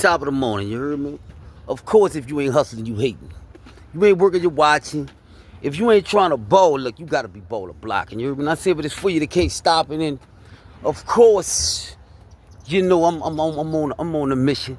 top of the morning, you heard me? Of course, if you ain't hustling, you hating. You ain't working, you watching. If you ain't trying to bowl, look, you gotta be bowler blocking. You heard me? And I said, but it's for you, they can't stop it. And of course, you know I'm on a mission.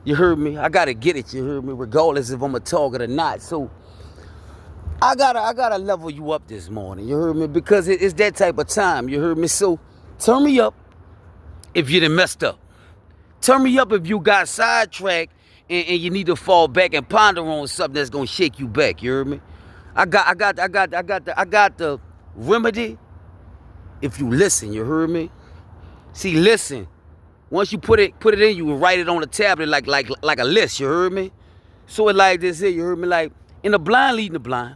You heard me? I gotta get it. You heard me? Regardless if I'm a target or not. So I gotta level you up this morning. You heard me? Because it's that type of time. You heard me? So turn me up if you done messed up. Turn me up if you got sidetracked and you need to fall back and ponder on something that's gonna shake you back. You heard me? I got the remedy if you listen. You heard me? See, listen. Once you put it in you and write it on a tablet like a list. You heard me? So it like this here. You heard me? Like in the blind leading the blind.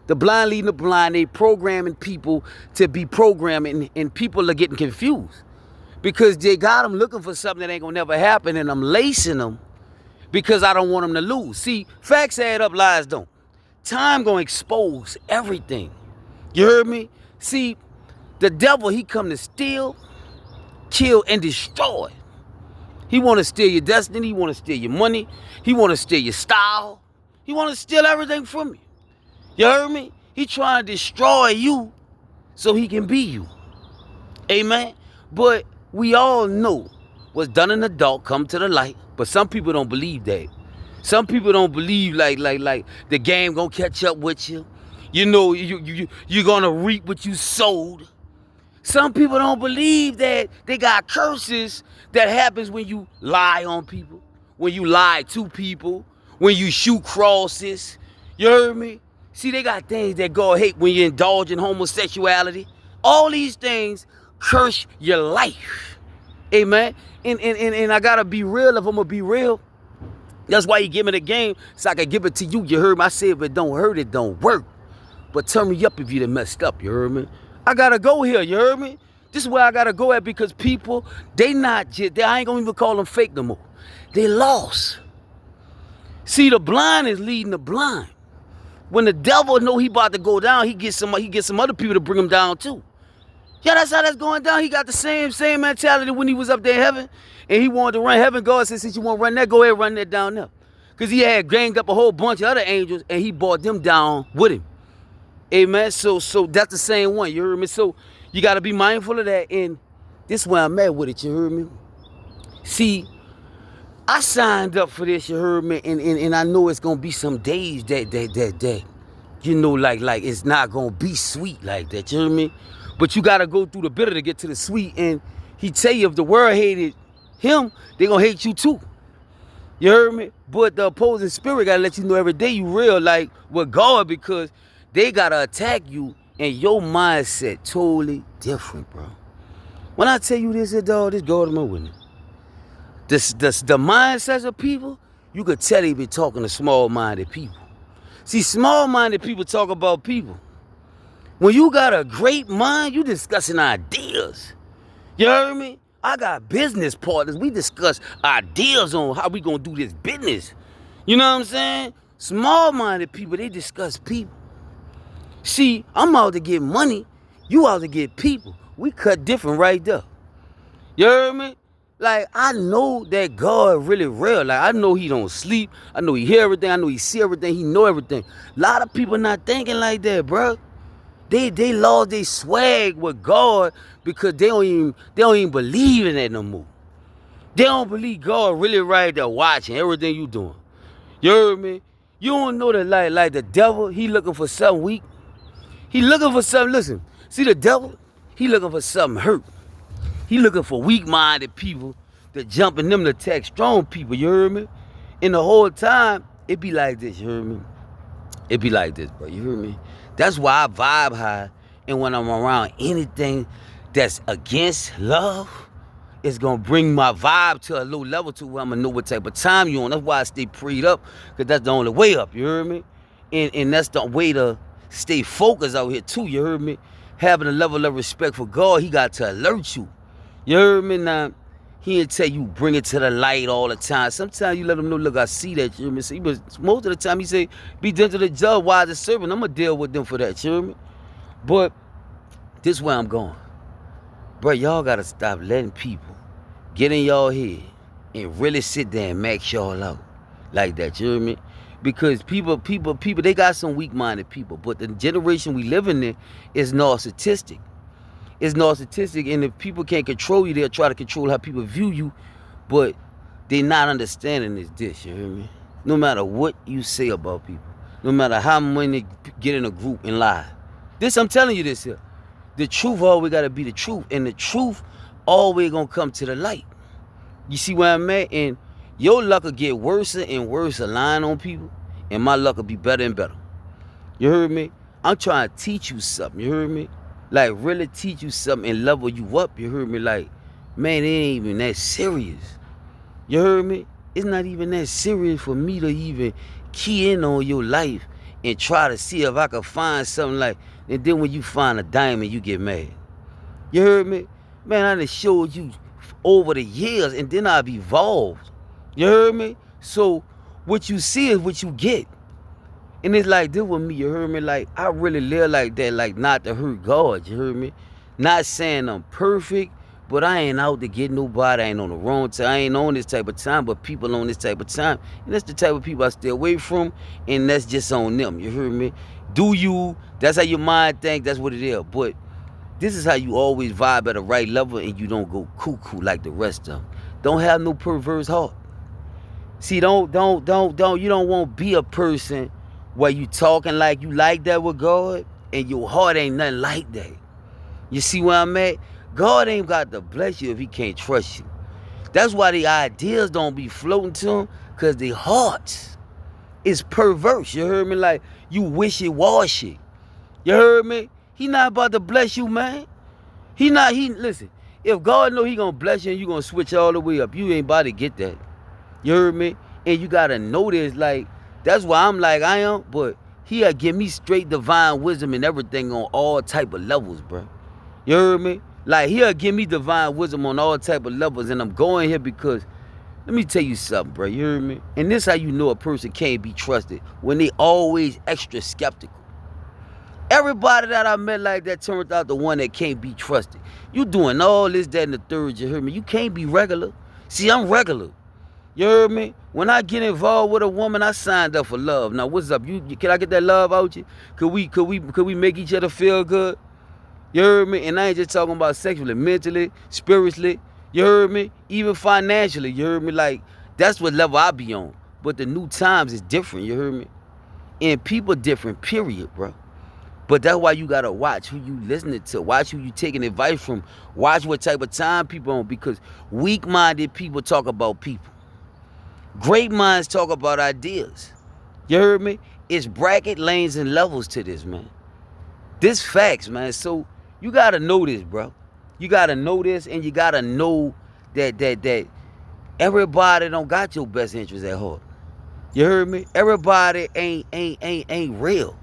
The blind leading the blind. They programming people to be programming, and people are getting confused. Because they got them looking for something that ain't gonna never happen, and I'm lacing them because I don't want them to lose. See, facts add up, lies don't. Time gonna expose everything. You heard me? See, the devil, he come to steal, kill, and destroy. He wanna steal your destiny, he wanna steal your money, he wanna steal your style, he wanna steal everything from you. You heard me? He trying to destroy you so he can be you. Amen? But we all know what's done in the dark come to the light, but some people don't believe that. Some people don't believe like the game gonna catch up with you. You know, you're gonna reap what you sowed. Some people don't believe that they got curses that happens when you lie on people, when you lie to people, when you shoot crosses. You heard me? See, they got things that God hate when you indulge in homosexuality. All these things curse your life. Amen. And I gotta be real if I'm gonna be real. That's why you give me the game, so I can give it to you. You heard me? I said if it don't hurt, it don't work. But turn me up if you done messed up, you heard me? I gotta go here, you heard me? This is where I gotta go at, because people, I ain't gonna even call them fake no more. They lost. See, the blind is leading the blind. When the devil know he about to go down, he gets some other people to bring him down too. Yeah, that's how that's going down. He got the same mentality when he was up there in heaven. And he wanted to run heaven. God said, since you want to run that, go ahead, run that down there. Because he had ganged up a whole bunch of other angels, and he brought them down with him. Amen. So that's the same one. You heard me? So you got to be mindful of that. And this is where I'm at with it. You heard me? See, I signed up for this. You heard me? And I know it's going to be some days that you know, like it's not going to be sweet like that. You heard me? But you got to go through the bitter to get to the sweet. And he tell you if the world hated him, they going to hate you too. You heard me? But the opposing spirit got to let you know every day you real like with God, because they got to attack you and your mindset totally different, bro. When I tell you this, dog, this God is my witness. The mindsets of people, you could tell they be talking to small-minded people. See, small-minded people talk about people. When you got a great mind, you discussing ideas. You heard me? I got business partners. We discuss ideas on how we gonna do this business. You know what I'm saying? Small-minded people, they discuss people. See, I'm out to get money. You out to get people. We cut different right there. You heard me? Like, I know that God really real. Like, I know he don't sleep. I know he hear everything. I know he see everything. He know everything. A lot of people not thinking like that, bro. They lost their swag with God because they don't even believe in that no more. They don't believe God really right there watching everything you doing. You heard me? You don't know that like the devil, he looking for something weak. He looking for something, listen, see the devil, he looking for something hurt. He looking for weak-minded people that jump in them to attack strong people, you heard me? And the whole time, it be like this, you heard me? It be like this, bro, you heard me? That's why I vibe high, and when I'm around anything that's against love, it's gonna bring my vibe to a low level to where I'm gonna know what type of time you on. That's why I stay prayed up, because that's the only way up, you heard me? And that's the way to stay focused out here too, you heard me? Having a level of respect for God, he got to alert you. You heard me? Now, he didn't tell you bring it to the light all the time. Sometimes you let him know, look, I see that, you hear me? See, but most of the time he say, be done to the judge, wise the servant. I'm going to deal with them for that, you hear me? But this is where I'm going. Bro, y'all got to stop letting people get in y'all head and really sit there and max y'all out like that. You know what I mean? Because people, they got some weak-minded people, but the generation we living in is narcissistic. It's narcissistic, and if people can't control you, they'll try to control how people view you, but they're not understanding this. You hear me? No matter what you say about people, no matter how many get in a group and lie. This, I'm telling you this here. The truth always got to be the truth, and the truth always going to come to the light. You see where I'm at? And your luck will get worse and worse lying on people, and my luck will be better and better. You heard me? I'm trying to teach you something. You heard me? Like, really teach you something and level you up. You heard me? Like, man, it ain't even that serious. You heard me? It's not even that serious for me to even key in on your life and try to see if I can find something like, and then when you find a diamond, you get mad. You heard me? Man, I done showed you over the years, and then I've evolved. You heard me? So what you see is what you get. And it's like this with me, you heard me? Like, I really live like that, like not to hurt God, you heard me? Not saying I'm perfect, but I ain't out to get nobody. I ain't on the wrong time. I ain't on this type of time, but people on this type of time. And that's the type of people I stay away from, and that's just on them, you heard me? Do you, that's how your mind think, that's what it is. But this is how you always vibe at the right level, and you don't go cuckoo like the rest of them. Don't have no perverse heart. See, you don't want to be a person where you talking like you like that with God, and your heart ain't nothing like that. You see where I'm at? God ain't got to bless you if he can't trust you. That's why the ideas don't be floating to him, because the hearts is perverse. You heard me? Like, you wishy-washy. You heard me? He not about to bless you, man. Listen, if God know he gonna bless you and you gonna switch all the way up, you ain't about to get that. You heard me? And you gotta know this, like, that's why I'm like I am, but he'll give me straight divine wisdom and everything on all type of levels, bro. You heard me? Like, he'll give me divine wisdom on all type of levels, and I'm going here because, let me tell you something, bro. You heard me? And this how you know a person can't be trusted, when they always extra skeptical. Everybody that I met like that turned out the one that can't be trusted. You doing all this, that, and the third, you heard me? You can't be regular. See, I'm regular. You heard me? When I get involved with a woman, I signed up for love. Now, what's up? Can I get that love out you? Could we make each other feel good? You heard me? And I ain't just talking about sexually, mentally, spiritually. You heard me? Even financially. You heard me? Like, that's what level I be on. But the new times is different. You heard me? And people different, period, bro. But that's why you gotta watch who you listening to, watch who you taking advice from, watch what type of time people on, because weak-minded people talk about people. Great minds talk about ideas. You heard me? It's bracket, lanes, and levels to this, man. This facts, man. So you gotta know this, bro. You gotta know this, and you gotta know that everybody don't got your best interest at heart. You heard me? Everybody ain't real.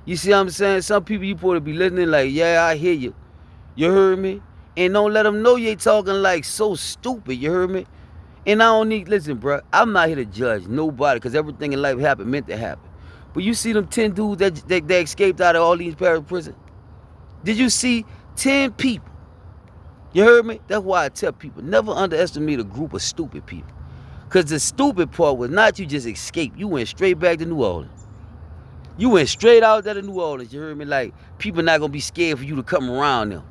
You see what I'm saying? Some people you supposed to be listening like, yeah, I hear you. You heard me? And don't let them know you ain't talking like so stupid. You heard me? And I don't need, listen, bro, I'm not here to judge nobody, because everything in life happened meant to happen. But you see them 10 dudes that escaped out of all these Paris prison? Did you see 10 people? You heard me? That's why I tell people, never underestimate a group of stupid people. Because the stupid part was not you just escaped. You went straight back to New Orleans. You went straight out there to New Orleans. You heard me? Like, people not going to be scared for you to come around them.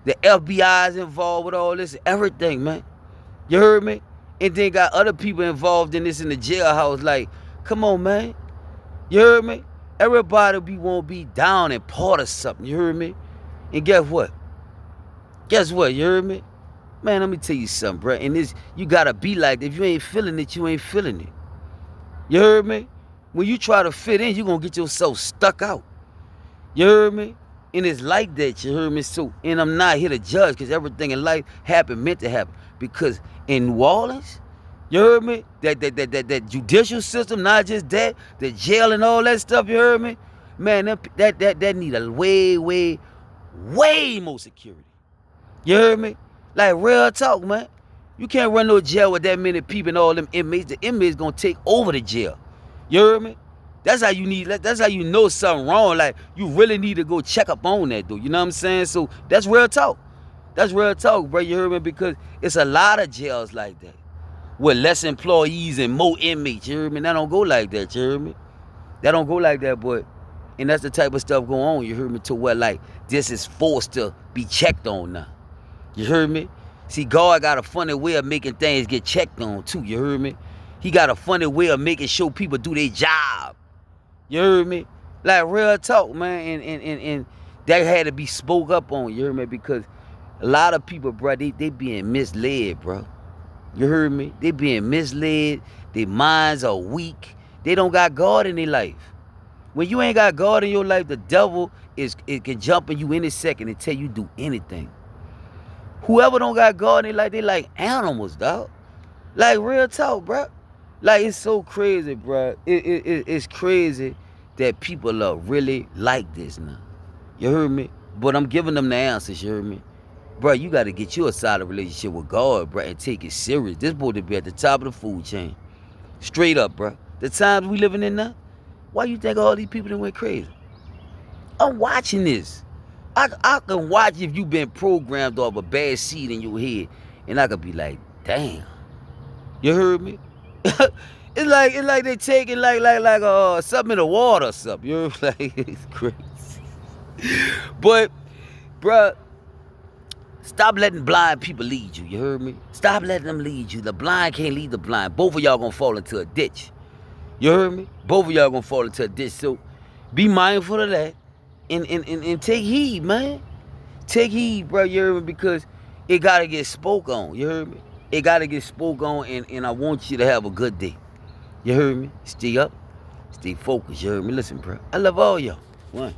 The FBI's involved with all this, everything, man. You heard me? And then got other people involved in this in the jailhouse. Like, come on, man. You heard me? Everybody won't be down and part of something. You heard me? And guess what? Guess what? You heard me? Man, let me tell you something, bro. And this, you got to be like that. If you ain't feeling it, you ain't feeling it. You heard me? When you try to fit in, you're going to get yourself stuck out. You heard me? And it's like that, you heard me? So, and I'm not here to judge, because everything in life happened meant to happen. Because in New Orleans, you heard me? That judicial system, not just that, the jail and all that stuff, you heard me? Man, that need a way more security. You heard me? Like, real talk, man. You can't run no jail with that many people and all them inmates. The inmates gonna take over the jail. You heard me? That's how you know something wrong. Like, you really need to go check up on that, though. You know what I'm saying? So that's real talk. That's real talk, bro. You heard me? Because it's a lot of jails like that. with less employees and more inmates, you hear me? That don't go like that, you hear me? That don't go like that, but, and that's the type of stuff going on, you hear me, to where, like, this is forced to be checked on now. You heard me? See, God got a funny way of making things get checked on, too, you heard me? He got a funny way of making sure people do their job. You heard me? Like, real talk, man, and that had to be spoke up on, you heard me? Because a lot of people, bro, they being misled, bro. You heard me? They being misled. Their minds are weak. They don't got God in their life. When you ain't got God in your life, the devil it can jump in you any second and tell you do anything. Whoever don't got God in their life, they like animals, dog. Like, real talk, bro. Like, it's so crazy, bro. It's crazy that people are really like this now. You heard me? But I'm giving them the answers, you heard me? Bro, you got to get you a solid relationship with God, bro, and take it serious. This boy to be at the top of the food chain. Straight up, bro. The times we living in now, why you think all these people done went crazy? I'm watching this. I can watch if you been programmed off a bad seed in your head, and I could be like, damn. You heard me? It's like they taking like something in the water or something. You heard me? Like, it's crazy. But, bruh, stop letting blind people lead you. You heard me? Stop letting them lead you. The blind can't lead the blind. Both of y'all gonna fall into a ditch. You heard me? Both of y'all gonna fall into a ditch. So be mindful of that. And take heed, man. Take heed, bro. You heard me? Because it gotta get spoke on. You heard me? It gotta get spoke on, and I want you to have a good day. You heard me? Stay up. Stay focused. You heard me? Listen, bro. I love all y'all. One.